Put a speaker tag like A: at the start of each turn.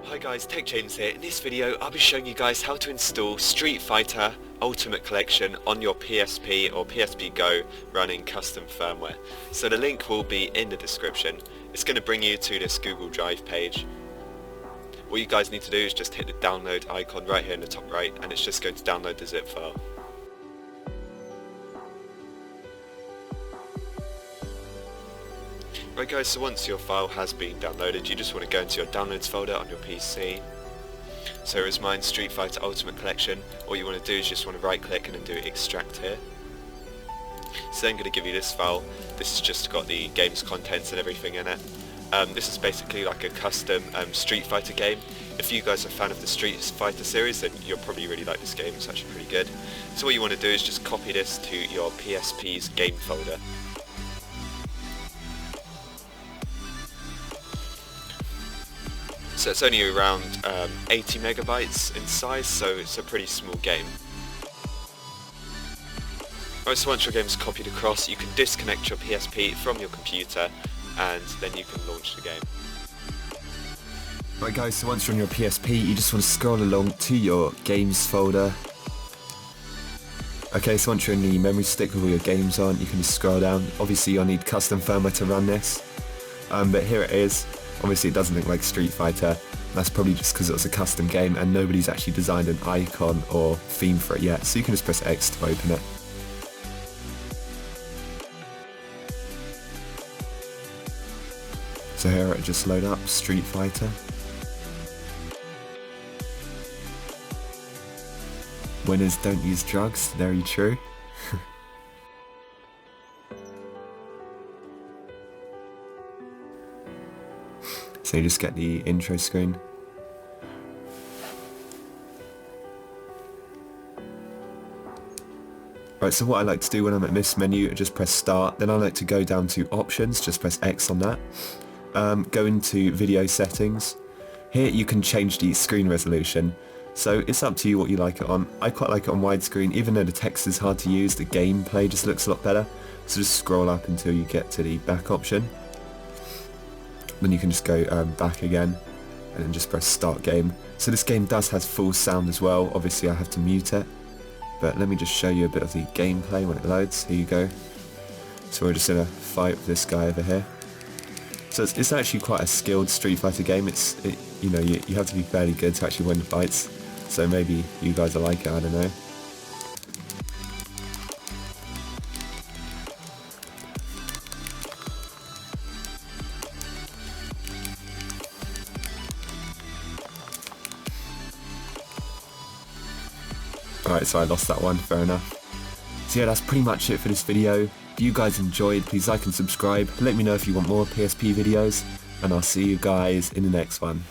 A: Hi guys, Tech James here. In this video I'll be showing you guys how to install Street Fighter Ultimate Collection on your PSP or PSP GO running custom firmware. So the link will be in the description. It's going to bring you to this Google Drive page. What you guys need to do is just hit the download icon right here in the top right, and it's just going to download the zip file. Right guys, so once your file has been downloaded, you just want to go into your downloads folder on your PC. So here's mine, Street Fighter Ultimate Collection. What you want to do is just want to right click and then do extract here. So then I'm going to give you this file. This has just got the game's contents and everything in it. This is basically like a custom Street Fighter game. If you guys are a fan of the Street Fighter series, then you'll probably really like this game. It's actually pretty good. So what you want to do is just copy this to your PSP's game folder. So it's only around 80 megabytes in size, so it's a pretty small game. Right, so once your game's copied across, you can disconnect your PSP from your computer and then you can launch the game.
B: Right guys, so once you're on your PSP, you just want to scroll along to your games folder. Okay, so once you're in the memory stick with all your games on, you can just scroll down. Obviously you'll need custom firmware to run this, but here it is. Obviously it doesn't look like Street Fighter. That's probably just because it was a custom game and nobody's actually designed an icon or theme for it yet, so you can just press X to open it. So here it just load up Street Fighter. Winners don't use drugs, very true. So you just get the intro screen. Right, so what I like to do when I'm at this menu, I just press start, then I like to go down to options, just press X on that. Go into video settings. Here you can change the screen resolution. So it's up to you what you like it on. I quite like it on widescreen, even though the text is hard to use, the gameplay just looks a lot better. So just scroll up until you get to the back option. Then you can just go back again and then just press start game. So this game does have full sound as well. Obviously I have to mute it, but let me just show you a bit of the gameplay when it loads. Here you go. So we're just in a fight with this guy over here. So it's actually quite a skilled Street Fighter game. You know, you have to be fairly good to actually win the fights. So maybe you guys will like it, I don't know. Alright, so I lost that one, fair enough. So yeah, that's pretty much it for this video. If you guys enjoyed, please like and subscribe. Let me know if you want more PSP videos, and I'll see you guys in the next one.